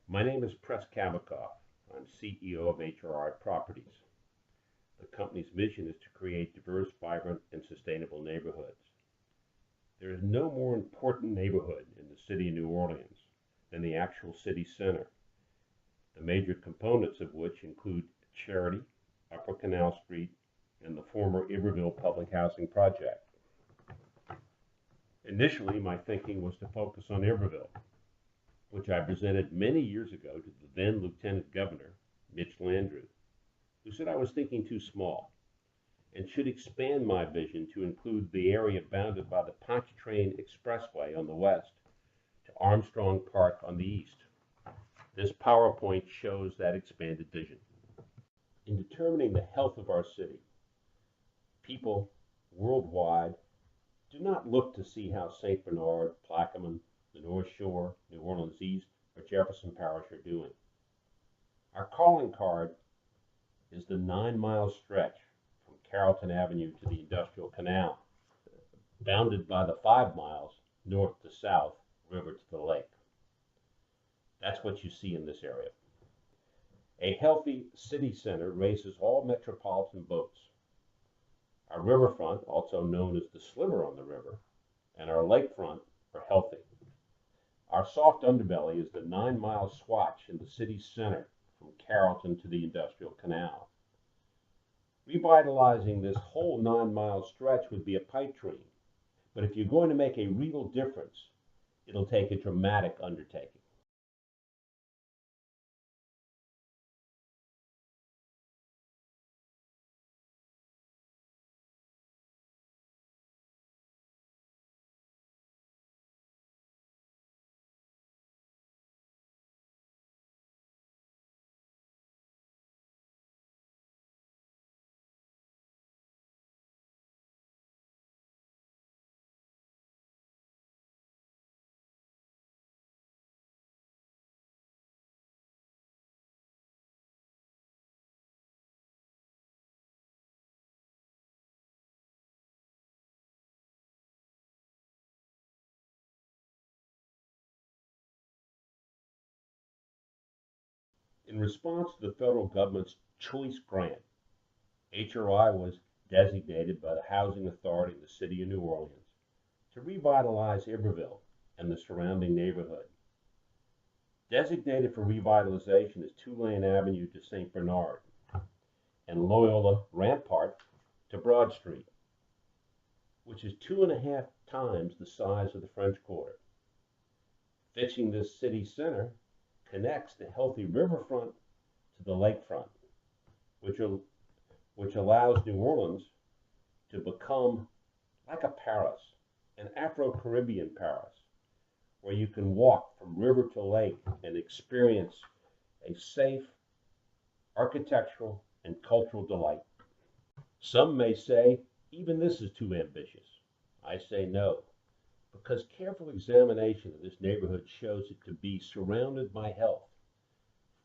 My name is Kabacoff. I'm CEO of HRI Properties. The company's mission is to create diverse, vibrant, and sustainable neighborhoods. There is no more important neighborhood in the city of New Orleans than the actual city center, the major components of which include Charity, Upper Canal Street, and the former Iberville Public Housing Project. Initially, my thinking was to focus on Iberville, which I presented many years ago to the then Lieutenant Governor, Mitch Landrieu, who said I was thinking too small and should expand my vision to include the area bounded by the Pontchartrain Expressway on the west to Armstrong Park on the east. This PowerPoint shows that expanded vision. In determining the health of our city, people worldwide do not look to see how St. Bernard, Plaquemine, the North Shore, New Orleans East, or Jefferson Parish are doing. Our calling card is the 9-mile stretch from Carrollton Avenue to the Industrial Canal, bounded by the 5 miles north to south, river to the lake. That's what you see in this area. A healthy city center raises all metropolitan boats. Our riverfront, also known as the sliver on the river, and our lakefront are healthy. Our soft underbelly is the 9-mile swatch in the city's center from Carrollton to the Industrial Canal. Revitalizing this whole 9-mile stretch would be a pipe dream, but if you're going to make a real difference, it'll take a dramatic undertaking. In response to the federal government's choice grant, HRI was designated by the Housing Authority of the City of New Orleans to revitalize Iberville and the surrounding neighborhood. Designated for revitalization is Tulane Avenue to St. Bernard and Loyola Rampart to Broad Street, which is 2.5 times the size of the French Quarter. Fixing this city center connects the healthy riverfront to the lakefront, which allows New Orleans to become like a Paris, an Afro-Caribbean Paris, where you can walk from river to lake and experience a safe architectural and cultural delight. Some may say, even this is too ambitious. I say no, because careful examination of this neighborhood shows it to be surrounded by health,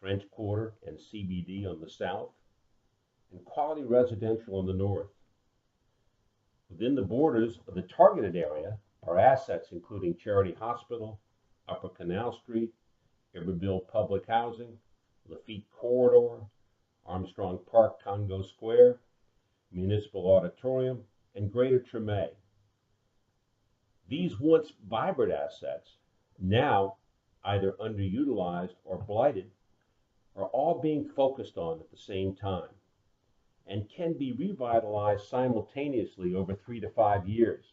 French Quarter and CBD on the south, and quality residential on the north. Within the borders of the targeted area are assets including Charity Hospital, Upper Canal Street, Iberville Public Housing, Lafitte Corridor, Armstrong Park Congo Square, Municipal Auditorium, and Greater Treme. These once vibrant assets, now either underutilized or blighted, are all being focused on at the same time and can be revitalized simultaneously over 3 to 5 years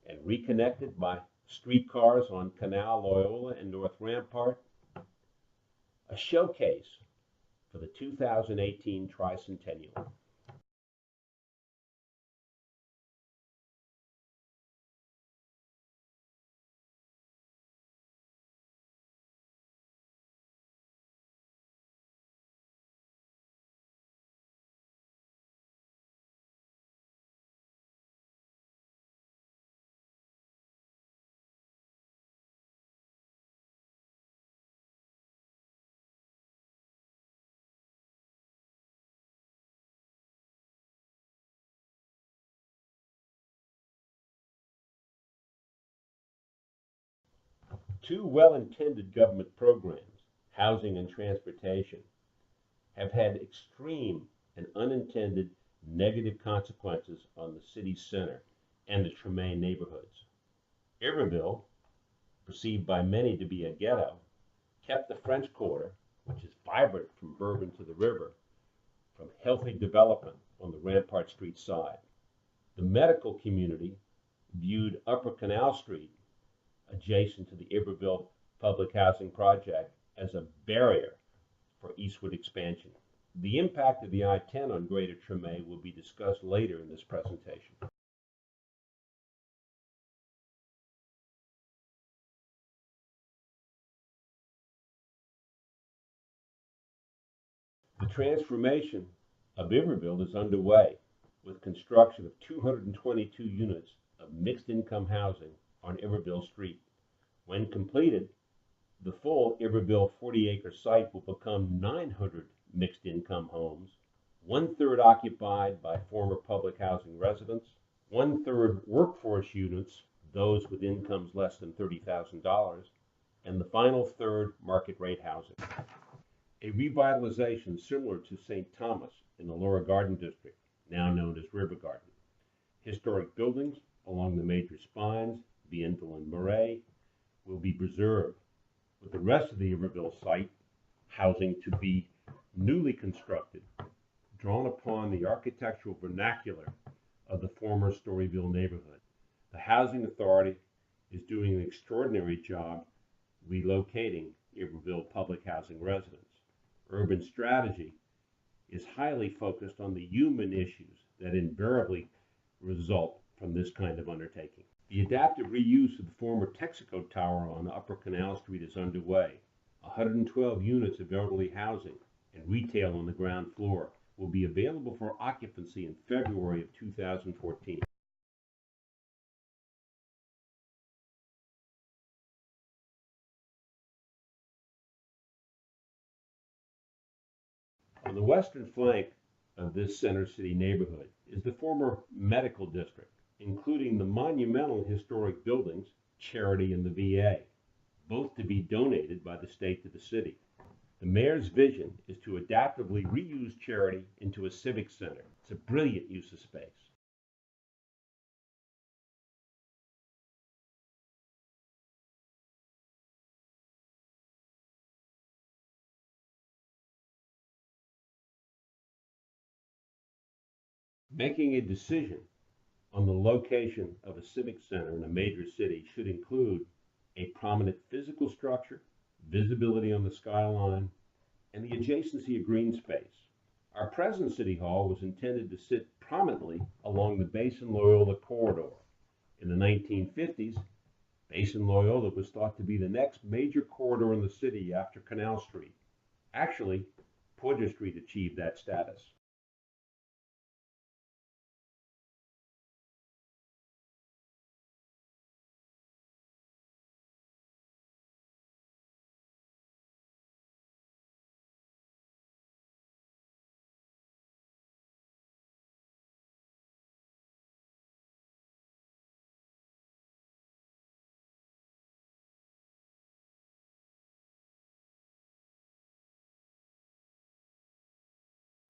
and reconnected by streetcars on Canal, Loyola, and North Rampart, a showcase for the 2018 Tricentennial. Two well-intended government programs, housing and transportation, have had extreme and unintended negative consequences on the city's center and the Tremaine neighborhoods. Iberville, perceived by many to be a ghetto, kept the French Quarter, which is vibrant from Bourbon to the river, from healthy development on the Rampart Street side. The medical community viewed Upper Canal Street, adjacent to the Iberville Public Housing Project, as a barrier for eastward expansion. The impact of the I-10 on Greater Treme will be discussed later in this presentation. The transformation of Iberville is underway, with construction of 222 units of mixed-income housing on Iberville Street. When completed, the full Iberville 40-acre site will become 900 mixed-income homes, one-third occupied by former public housing residents, one-third workforce units, those with incomes less than $30,000, and the final third market-rate housing. A revitalization similar to St. Thomas in the Laura Garden District, now known as River Garden. Historic buildings along the major spines, Bienville and Marais, will be preserved, with the rest of the Iberville site housing to be newly constructed, drawn upon the architectural vernacular of the former Storyville neighborhood. The Housing Authority is doing an extraordinary job relocating Iberville public housing residents. Urban strategy is highly focused on the human issues that invariably result from this kind of undertaking. The adaptive reuse of the former Texaco Tower on Upper Canal Street is underway. 112 units of elderly housing and retail on the ground floor will be available for occupancy in February of 2014. On the western flank of this center city neighborhood is the former medical district, including the monumental historic buildings, Charity and the VA, both to be donated by the state to the city. The mayor's vision is to adaptively reuse Charity into a civic center. It's a brilliant use of space. Making a decision on the location of a civic center in a major city should include a prominent physical structure, visibility on the skyline, and the adjacency of green space. Our present City Hall was intended to sit prominently along the Basin-Loyola corridor. In the 1950s, Basin-Loyola was thought to be the next major corridor in the city after Canal Street. Actually, Porter Street achieved that status.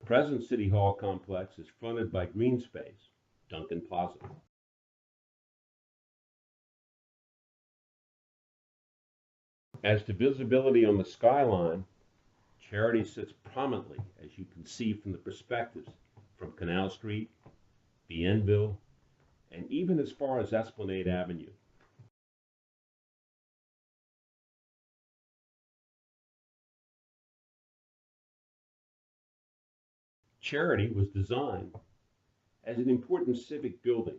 The present City Hall complex is fronted by green space, Duncan Plaza. As to visibility on the skyline, Charity sits prominently, as you can see from the perspectives, from Canal Street, Bienville, and even as far as Esplanade Avenue. Charity was designed as an important civic building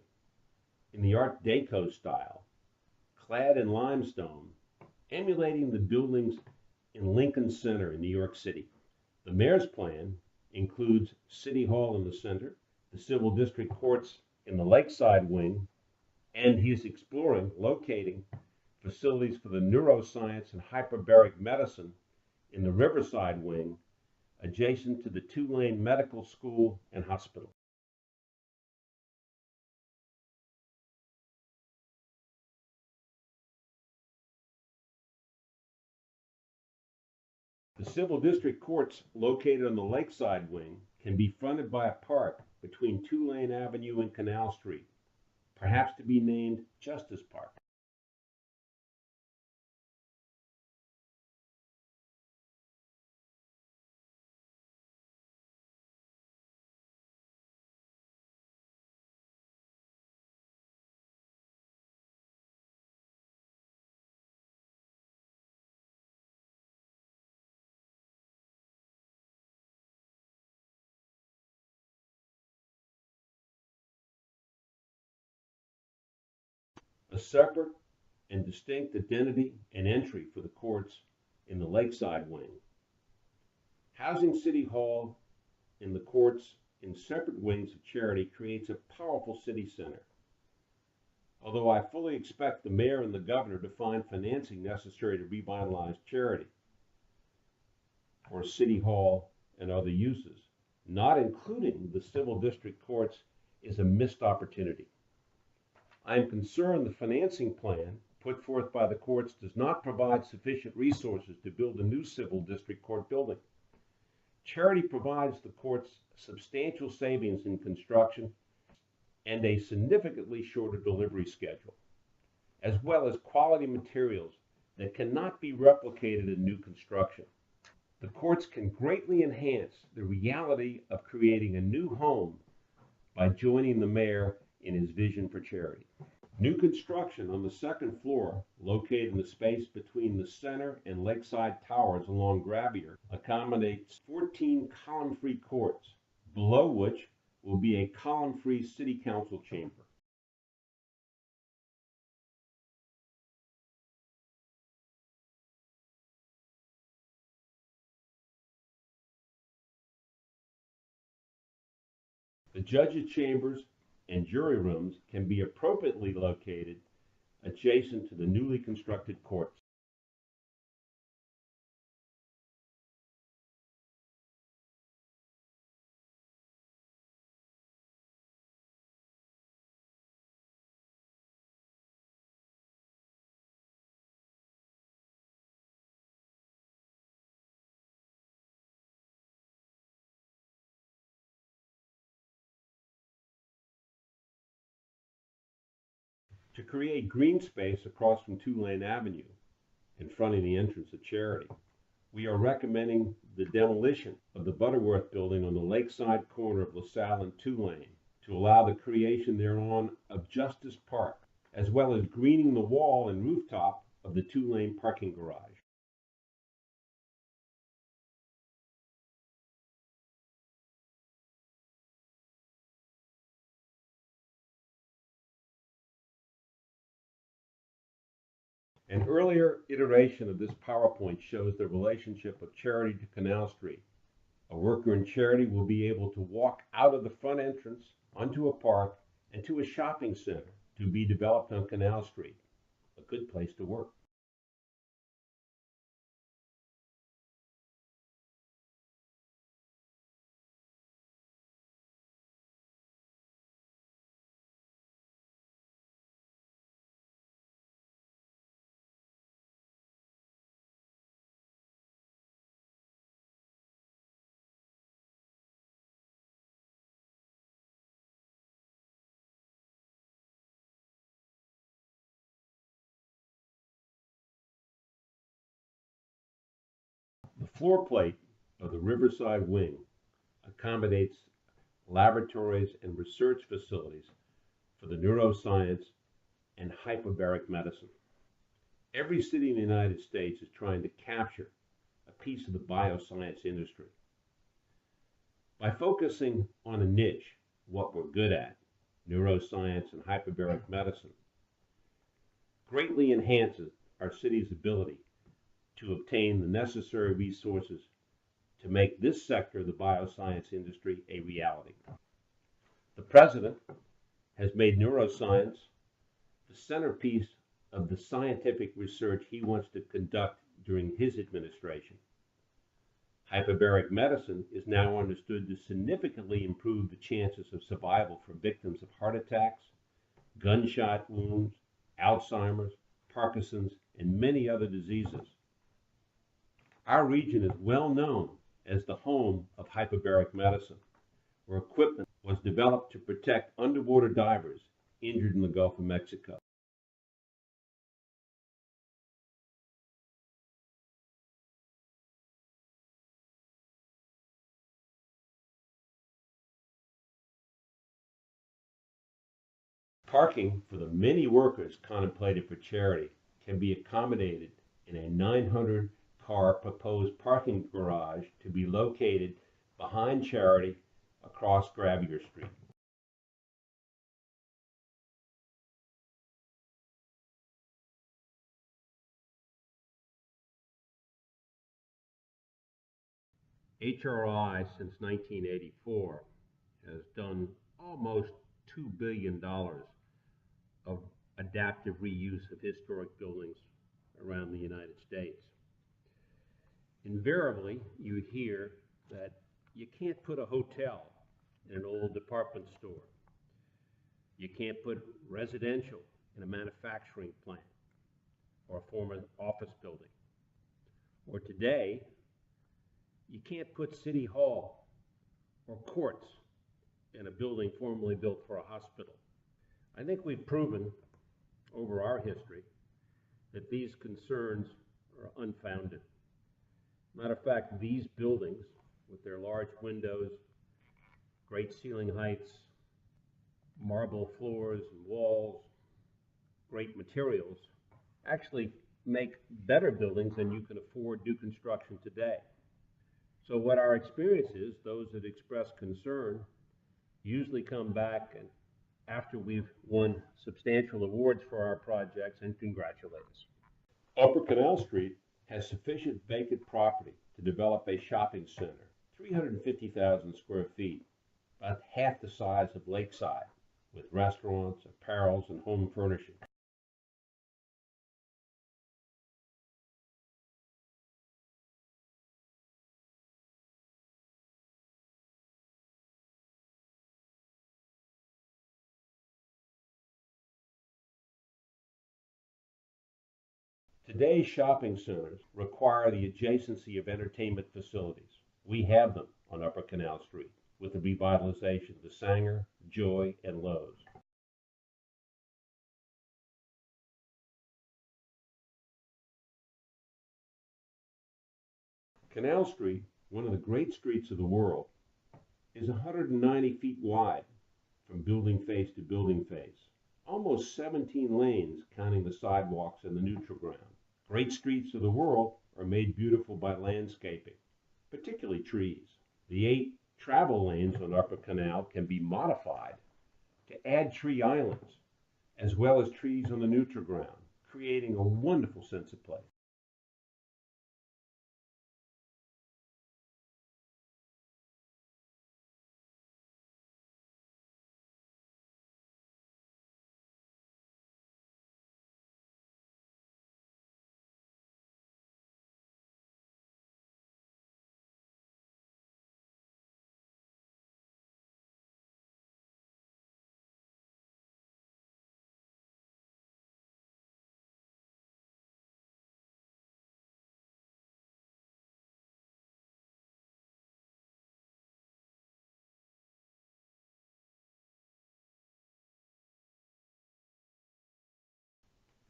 in the Art Deco style, clad in limestone, emulating the buildings in Lincoln Center in New York City. The mayor's plan includes City Hall in the center, the Civil District Courts in the Lakeside wing, and he's exploring locating facilities for the neuroscience and hyperbaric medicine in the Riverside wing, adjacent to the Tulane Medical School and Hospital. The civil district courts located on the lakeside wing can be fronted by a park between Tulane Avenue and Canal Street, perhaps to be named Justice Park. A separate and distinct identity and entry for the courts in the lakeside wing. Housing City Hall and the courts in separate wings of Charity creates a powerful city center. Although I fully expect the mayor and the governor to find financing necessary to revitalize Charity for City Hall and other uses, not including the civil district courts is a missed opportunity. I am concerned the financing plan put forth by the courts does not provide sufficient resources to build a new civil district court building. Charity provides the courts substantial savings in construction and a significantly shorter delivery schedule, as well as quality materials that cannot be replicated in new construction. The courts can greatly enhance the reality of creating a new home by joining the mayor in his vision for Charity. New construction on the second floor, located in the space between the center and lakeside towers along Gravier, accommodates 14 column-free courts, below which will be a column-free city council chamber. The judges' chambers and jury rooms can be appropriately located adjacent to the newly constructed courts. To create green space across from Tulane Avenue in front of the entrance of Charity, we are recommending the demolition of the Butterworth building on the lakeside corner of LaSalle and Tulane to allow the creation thereon of Justice Park, as well as greening the wall and rooftop of the Tulane parking garage. An earlier iteration of this PowerPoint shows the relationship of Charity to Canal Street. A worker in Charity will be able to walk out of the front entrance onto a park and to a shopping center to be developed on Canal Street. A good place to work. The floor plate of the Riverside Wing accommodates laboratories and research facilities for the neuroscience and hyperbaric medicine. Every city in the United States is trying to capture a piece of the bioscience industry. By focusing on a niche, what we're good at, neuroscience and hyperbaric medicine, greatly enhances our city's ability to obtain the necessary resources to make this sector of the bioscience industry a reality. The President has made neuroscience the centerpiece of the scientific research he wants to conduct during his administration. Hyperbaric medicine is now understood to significantly improve the chances of survival for victims of heart attacks, gunshot wounds, Alzheimer's, Parkinson's, and many other diseases. Our region is well known as the home of hyperbaric medicine, where equipment was developed to protect underwater divers injured in the Gulf of Mexico. Parking for the many workers contemplated for charity can be accommodated in a 900 car proposed parking garage to be located behind charity across Gravier Street. HRI since 1984 has done almost $2 billion of adaptive reuse of historic buildings around the United States. Invariably, you hear that you can't put a hotel in an old department store. You can't put residential in a manufacturing plant or a former office building. Or today, you can't put City Hall or courts in a building formerly built for a hospital. I think we've proven over our history that these concerns are unfounded. Matter of fact, these buildings, with their large windows, great ceiling heights, marble floors and walls, great materials, actually make better buildings than you can afford new construction today. So what our experience is, those that express concern usually come back and after we've won substantial awards for our projects and congratulate us. Upper Canal Street has sufficient vacant property to develop a shopping center, 350,000 square feet, about half the size of Lakeside, with restaurants, apparels, and home furnishing. Today's shopping centers require the adjacency of entertainment facilities. We have them on Upper Canal Street with the revitalization of the Sanger, Joy, and Lowe's. Canal Street, one of the great streets of the world, is 190 feet wide from building face to building face, almost 17 lanes counting the sidewalks and the neutral ground. Great streets of the world are made beautiful by landscaping, particularly trees. The 8 travel lanes on Upper Canal can be modified to add tree islands, as well as trees on the neutral ground, creating a wonderful sense of place.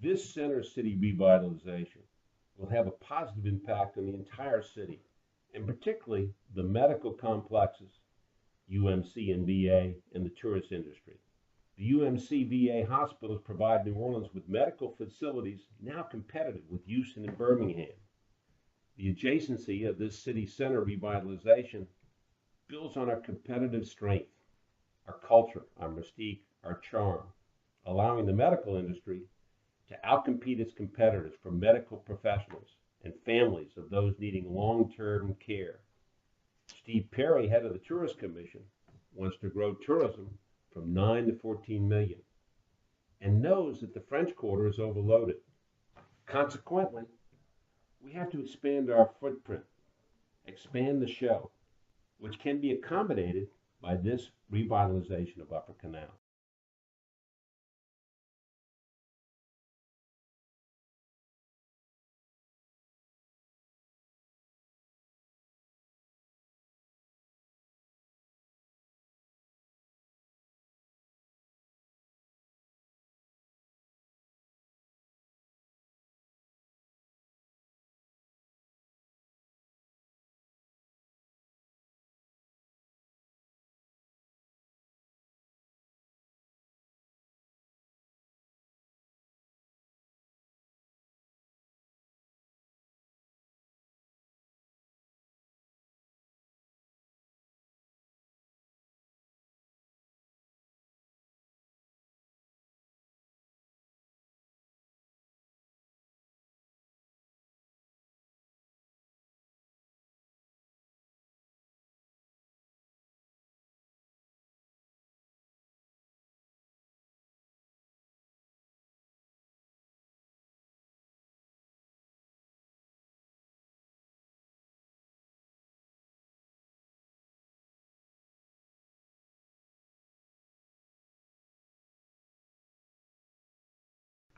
This center city revitalization will have a positive impact on the entire city, and particularly the medical complexes, UMC and VA, and the tourist industry. The UMC VA hospitals provide New Orleans with medical facilities now competitive with Houston and Birmingham. The adjacency of this city center revitalization builds on our competitive strength, our culture, our mystique, our charm, allowing the medical industry to outcompete its competitors for medical professionals and families of those needing long-term care. Steve Perry, head of the Tourist Commission, wants to grow tourism from 9 to 14 million and knows that the French Quarter is overloaded. Consequently, we have to expand our footprint, expand the show, which can be accommodated by this revitalization of Upper Canal.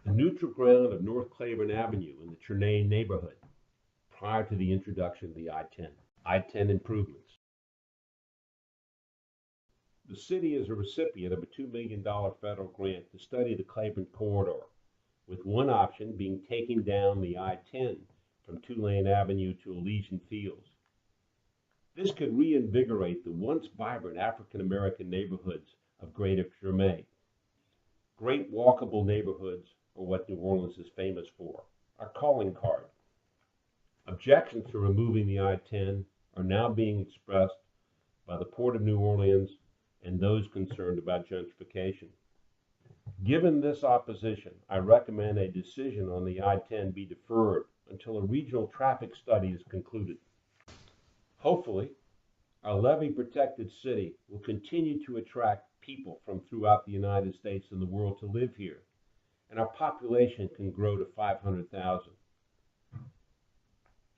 the neutral ground of North Claiborne Avenue in the Chernay neighborhood prior to the introduction of the I-10. I-10 improvements. The city is a recipient of a $2 million federal grant to study the Claiborne corridor, with one option being taking down the I-10 from Tulane Avenue to Elysian Fields. This could reinvigorate the once vibrant African-American neighborhoods of Greater Chernay. Great walkable neighborhoods are what New Orleans is famous for, our calling card. Objections to removing the I-10 are now being expressed by the Port of New Orleans and those concerned about gentrification. Given this opposition, I recommend a decision on the I-10 be deferred until a regional traffic study is concluded. Hopefully, our levee-protected city will continue to attract people from throughout the United States and the world to live here, and our population can grow to 500,000.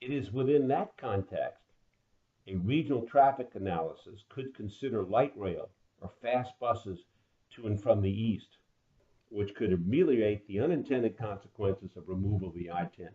It is within that context a regional traffic analysis could consider light rail or fast buses to and from the east, which could ameliorate the unintended consequences of removal of the I-10.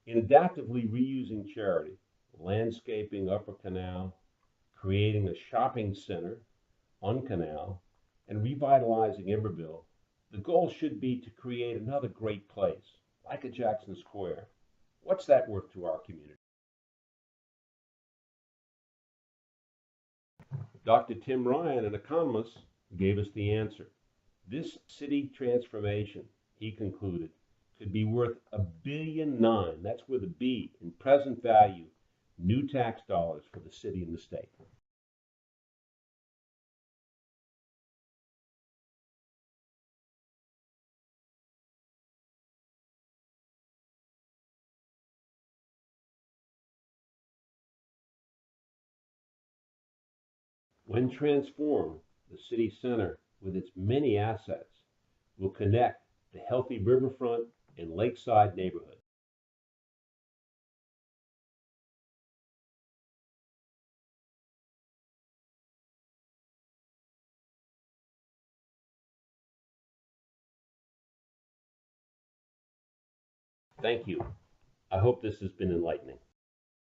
In adaptively reusing Charity, landscaping Upper Canal, creating a shopping center on Canal, and revitalizing Iberville, the goal should be to create another great place, like a Jackson Square. What's that worth to our community? Dr. Tim Ryan, an economist, gave us the answer. This city transformation, he concluded, could be worth $1.9 billion, that's with a B, in present value, new tax dollars for the city and the state. When transformed, the city center, with its many assets, will connect the healthy riverfront and lakeside neighborhood. Thank you. I hope this has been enlightening.